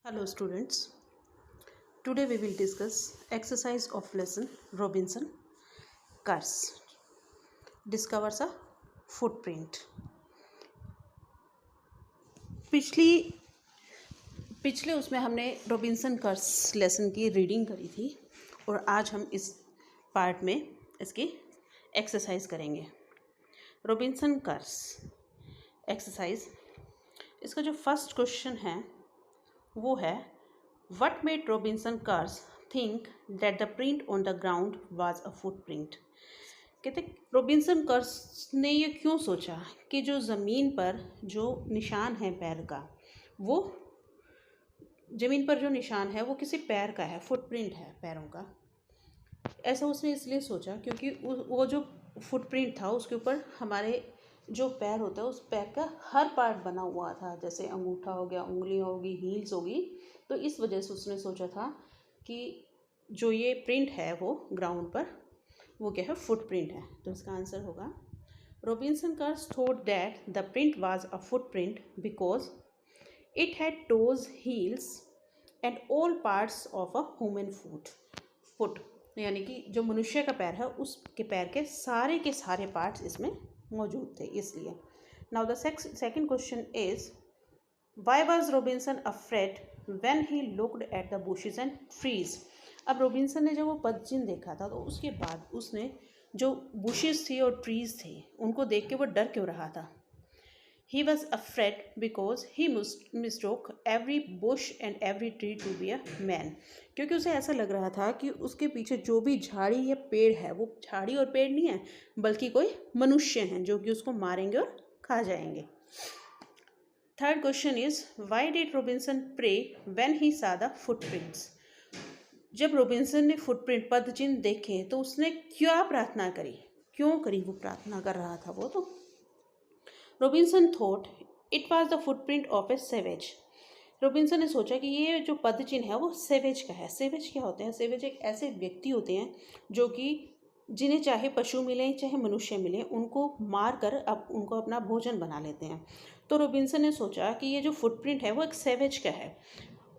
Hello students, today we will discuss exercise of lesson Robinson Curse discovers a footprint। पिछले उसमें हमने Robinson कर्स lesson की reading करी थी और आज हम इस पार्ट में इसकी एक्सरसाइज करेंगे। रॉबिन्सन कर्स एक्सरसाइज, इसका जो फर्स्ट क्वेश्चन है वो है What made Robinson Curse think that the print on the ground was a footprint? कहते रॉबिन्सन कर्स ने ये क्यों सोचा कि जो ज़मीन पर जो निशान है पैर का, वो ज़मीन पर जो निशान है वो किसी पैर का है, फुटप्रिंट है पैरों का। ऐसा उसने इसलिए सोचा क्योंकि वो जो फुटप्रिंट था उसके ऊपर हमारे जो पैर होता है उस पैर का हर पार्ट बना हुआ था, जैसे अंगूठा हो गया, उंगलियां होगी, हील्स होगी। तो इस वजह से उसने सोचा था कि जो ये प्रिंट है वो ग्राउंड पर वो क्या है, फुटप्रिंट है। तो इसका आंसर होगा Robinson Crusoe thought that the print was a footprint because it had toes, heels and all parts of a human foot, यानी कि जो मनुष्य का पैर है उसके पैर के सारे पार्ट्स इसमें मौजूद थे, इसलिए। Now the second question is Y was Robinson afraid when he looked at the bushes and trees. अब रॉबिन्सन ने जब वो पदचिन्ह देखा था तो उसके बाद उसने जो बुशेस थी और ट्रीज थे उनको देख के वो डर क्यों रहा था। He was afraid because he mistook every bush and every tree to be a man। क्योंकि उसे ऐसा लग रहा था कि उसके पीछे जो भी झाड़ी या पेड़ है वो झाड़ी और पेड़ नहीं है बल्कि कोई मनुष्य हैं जो कि उसको मारेंगे और खा जाएंगे। Third question is why did Robinson pray when he saw the footprints। जब रॉबिन्सन ने फुटप्रिंट पदचिन्ह देखे तो उसने क्या प्रार्थना करी, क्यों करी वो प्रार्थना कर रहा था वो। तो Robinson thought it was the footprint of a savage. Robinson ने सोचा कि ये जो पदचिन्ह है वो सेवेज का है। सेवेज क्या होते हैं? सेवेज एक ऐसे व्यक्ति होते हैं जो कि जिन्हें चाहे पशु मिले चाहे मनुष्य मिले उनको मार कर अब उनको अपना भोजन बना लेते हैं। तो रॉबिन्सन ने सोचा कि ये जो फुटप्रिंट है वो एक सेवेज का है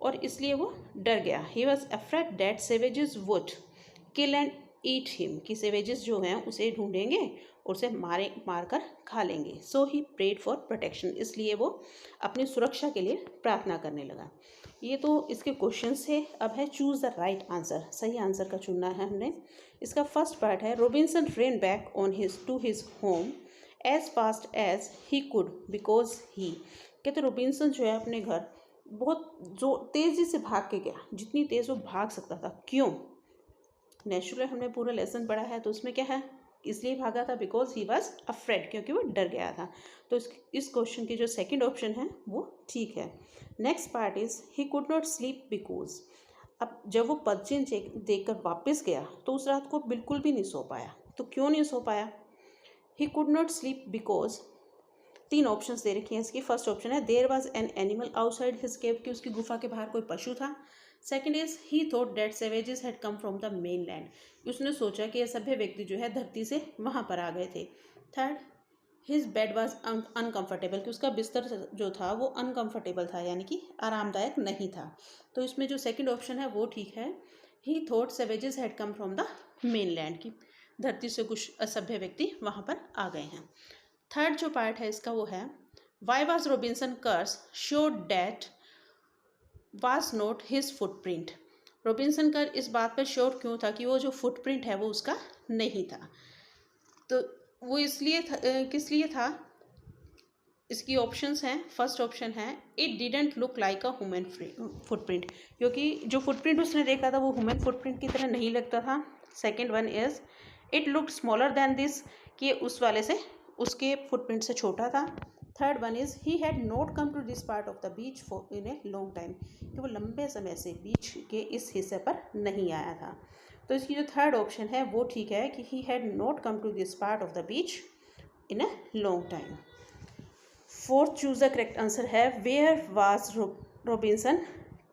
और इसलिए वो डर गया। He was afraid that savages would kill and eat him, कि सेवेजेस जो हैं उसे ढूंढेंगे और उसे मार कर खा लेंगे। सो ही प्रेड फॉर प्रोटेक्शन, इसलिए वो अपनी सुरक्षा के लिए प्रार्थना करने लगा। ये तो इसके क्वेश्चन थे। अब है चूज द राइट आंसर, सही आंसर का चुनना है हमने। इसका फर्स्ट पार्ट है Robinson ran back to his home as fast as he could because he। कहते रॉबिन्सन जो है अपने घर बहुत तेज़ी से भाग के गया, जितनी तेज़ वो भाग सकता था। क्यों? नेचुरली हमने पूरा लेसन पढ़ा है तो उसमें क्या है, इसलिए भागा था बिकॉज ही वॉज अफ्रेड, क्योंकि वो डर गया था। तो इस क्वेश्चन की जो सेकंड ऑप्शन है वो ठीक है। Next part is he could not sleep because. अब जब वो पदचिन्ह देखकर वापस गया तो उस रात को बिल्कुल भी नहीं सो पाया। तो क्यों नहीं सो पाया? He could not sleep because, तीन ऑप्शंस दे रखी हैं इसकी। फर्स्ट ऑप्शन है there was an animal outside his cave, कि उसकी गुफा के बाहर कोई पशु था। Second is he thought that savages had come from the main land, उसने सोचा कि ये सभ्य व्यक्ति जो है धरती से वहाँ पर आ गए थे। Third, his bed was uncomfortable, कि उसका बिस्तर जो था वो अनकम्फर्टेबल था, यानी कि आरामदायक नहीं था। तो इसमें जो सेकंड ऑप्शन है वो ठीक है। ही thought savages had come from the main land, की धरती से कुछ असभ्य व्यक्ति वहाँ पर आ गए हैं। थर्ड जो पार्ट है इसका वो है why was Robinson Crusoe sure that was not his footprint. Robinson Crusoe इस बात पर श्योर क्यों था कि वो जो फुटप्रिंट है वो उसका नहीं था। तो वो इसलिए किस लिए था? इसकी ऑप्शंस हैं। फर्स्ट ऑप्शन है it didn't look like a human footprint, क्योंकि जो फुटप्रिंट उसने देखा था वो ह्यूमन फुटप्रिंट की तरह नहीं लगता था। Second one is it looked smaller than this, कि उस वाले से उसके फुटप्रिंट से छोटा था। Third one is he had not come to this part of the beach for in a long time, कि वो लंबे समय से बीच के इस हिस्से पर नहीं आया था। तो इसकी जो थर्ड ऑप्शन है वो ठीक है कि he had not come to this part of the beach in a long time. Fourth choose the correct answer है where was Robinson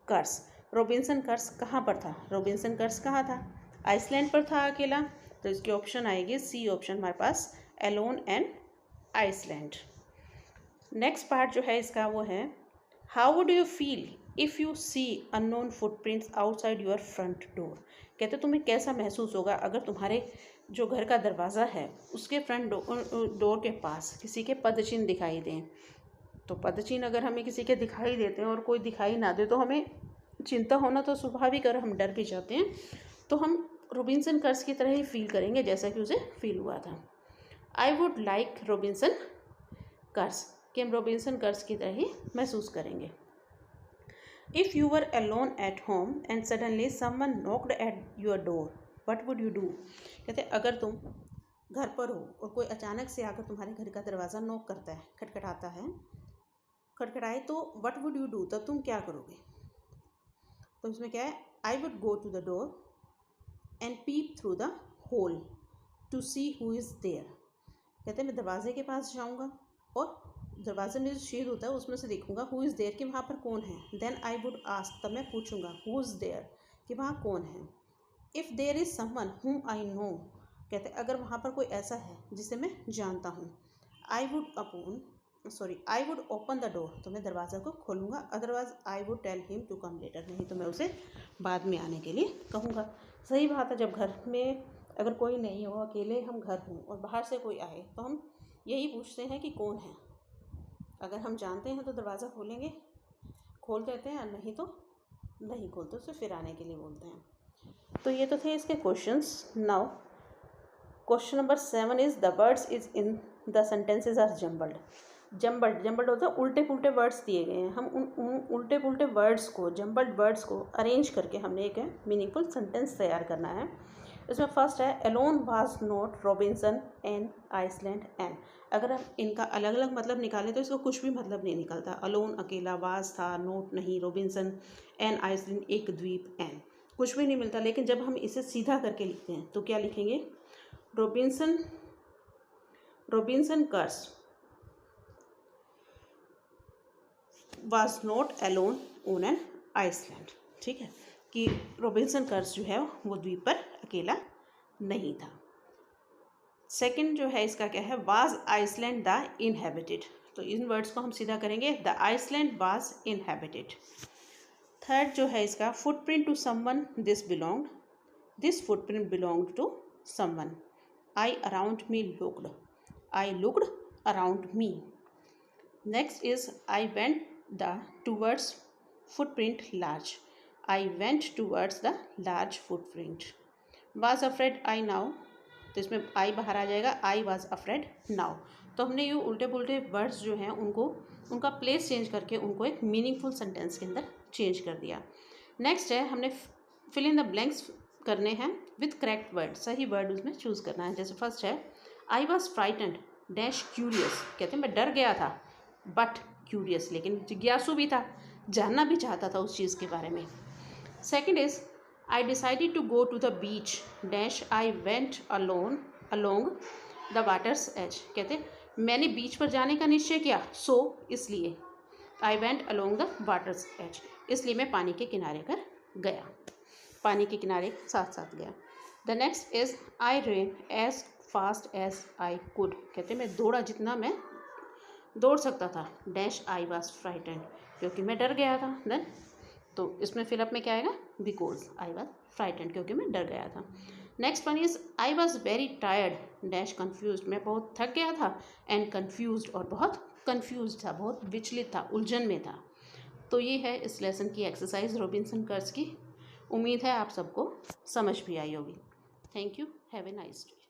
Crusoe. Robinson Crusoe कहाँ पर था? रॉबिन्सन कर्स कहाँ था? आइसलैंड पर था अकेला। तो इसकी ऑप्शन आएगी सी ऑप्शन हमारे पास, alone and island. Next part जो है इसका वो है how would you feel if you see unknown footprints outside your front door, कहते तुम्हें कैसा महसूस होगा अगर तुम्हारे जो घर का दरवाज़ा है उसके फ्रंट डोर के पास किसी के पदचिन्ह दिखाई दें। तो पदचिन्ह अगर हमें किसी के दिखाई देते हैं और कोई दिखाई ना दे तो हमें चिंता होना तो स्वाभाविक, और हम डर भी जाते हैं। तो हम रॉबिन्सन कर्स की तरह ही फील करेंगे जैसा कि उसे फील हुआ था। आई वुड लाइक रॉबिन्सन कर्स, कि हम रॉबिन्सन कर्स की तरह ही महसूस करेंगे। If you were alone at home and suddenly someone knocked at your door what would you do, कहते अगर तुम घर पर हो और कोई अचानक से आकर तुम्हारे घर का दरवाज़ा नॉक करता है, खटखटाता है, खटखटाए तो व्हाट वुड यू डू, तब तुम क्या करोगे। तो इसमें क्या है, I would go to the door and peep through the hole to see who is there, कहते हैं मैं दरवाजे के पास जाऊँगा और दरवाजे में जो छेद होता है उसमें से देखूंगा हु इज़ देयर, कि वहाँ पर कौन है। देन आई वुड आस्क, तब मैं पूछूंगा हु इज़ देयर, कि वहाँ कौन है। इफ़ देयर इज़ समवन हुम आई नो, कहते हैं अगर वहाँ पर कोई ऐसा है जिसे मैं जानता हूँ। I would open the door, तो मैं दरवाज़ा को खोलूँगा। Otherwise I would tell him to come later, नहीं तो मैं उसे बाद में आने के लिए कहूँगा। सही बात है, जब घर में अगर कोई नहीं हो, अकेले हम घर हों और बाहर से कोई आए तो हम यही पूछते हैं कि कौन है। अगर हम जानते हैं तो दरवाज़ा खोलेंगे, खोल देते हैं, और नहीं तो नहीं खोलते, उसे फिर आने के लिए बोलते हैं। तो ये तो थे इसके questions. Now question number 7 is the words is in the sentences are jumbled. Jumbled होता है उल्टे पुल्टे वर्ड्स दिए गए हैं, हम उन उल्टे पुल्टे वर्ड्स को, जम्बल्ड वर्ड्स को अरेंज करके हमने एक मीनिंगफुल सेंटेंस तैयार करना है। इसमें फर्स्ट है alone was not Robinson an island an. अगर हम इनका अलग अलग मतलब निकालें तो इसका कुछ भी मतलब नहीं निकलता। अलोन अकेला, वाज था, नोट नहीं, रॉबिन्सन, एन आइसलैंड एक द्वीप, एन कुछ भी नहीं मिलता। लेकिन जब हम इसे सीधा करके लिखते हैं तो क्या लिखेंगे, Robinson Crusoe was not alone on an island. ठीक है, कि रॉबिन्सन कर्स जो है वो द्वीप पर अकेला नहीं था। सेकंड जो है इसका क्या है, वाज आइसलैंड द इनहेबिटेड। तो इन वर्ड्स को हम सीधा करेंगे, the island was inhabited. Third जो है इसका, footprint to someone this belonged, this footprint belonged to someone. I around me looked, I looked around me. Next is I went the towards footprint large, I went towards the large footprint. Was afraid I now, तो इसमें आई बाहर आ जाएगा, I was afraid now. तो हमने ये उल्टे पुल्टे words जो हैं उनको, उनका प्लेस चेंज करके उनको एक मीनिंगफुल सेंटेंस के अंदर चेंज कर दिया। नेक्स्ट है, हमने फिल इन द ब्लैंक्स करने हैं विथ करेक्ट वर्ड, सही वर्ड उसमें चूज़ करना है। जैसे फर्स्ट है, I was frightened dash curious, कहते हैं मैं डर गया था बट क्यूरियस, लेकिन जिज्ञासु भी था, जानना भी चाहता था उस चीज़ के बारे में। Second is I decided to go to the beach dash I went along the water's edge, कहते मैंने बीच पर जाने का निश्चय किया, सो इसलिए I went along the water's edge, इसलिए मैं पानी के किनारे पर गया, पानी के किनारे साथ साथ गया। The next is I ran as fast as I could, कहते मैं दौड़ा जितना मैं दौड़ सकता था, डैश I was frightened, क्योंकि मैं डर गया था। देन तो इसमें फिलअप में क्या आएगा, बिकॉज आई वॉज फ्राइटेंड, क्योंकि मैं डर गया था। Next one is I was very tired dash confuse, मैं बहुत थक गया था, एंड कन्फ्यूज और बहुत कन्फ्यूज था, बहुत विचलित था, उलझन में था। तो ये है इस लेसन की एक्सरसाइज रॉबिन्सन कर्स की। उम्मीद है आप सबको समझ भी आई होगी। Thank you, have a nice day.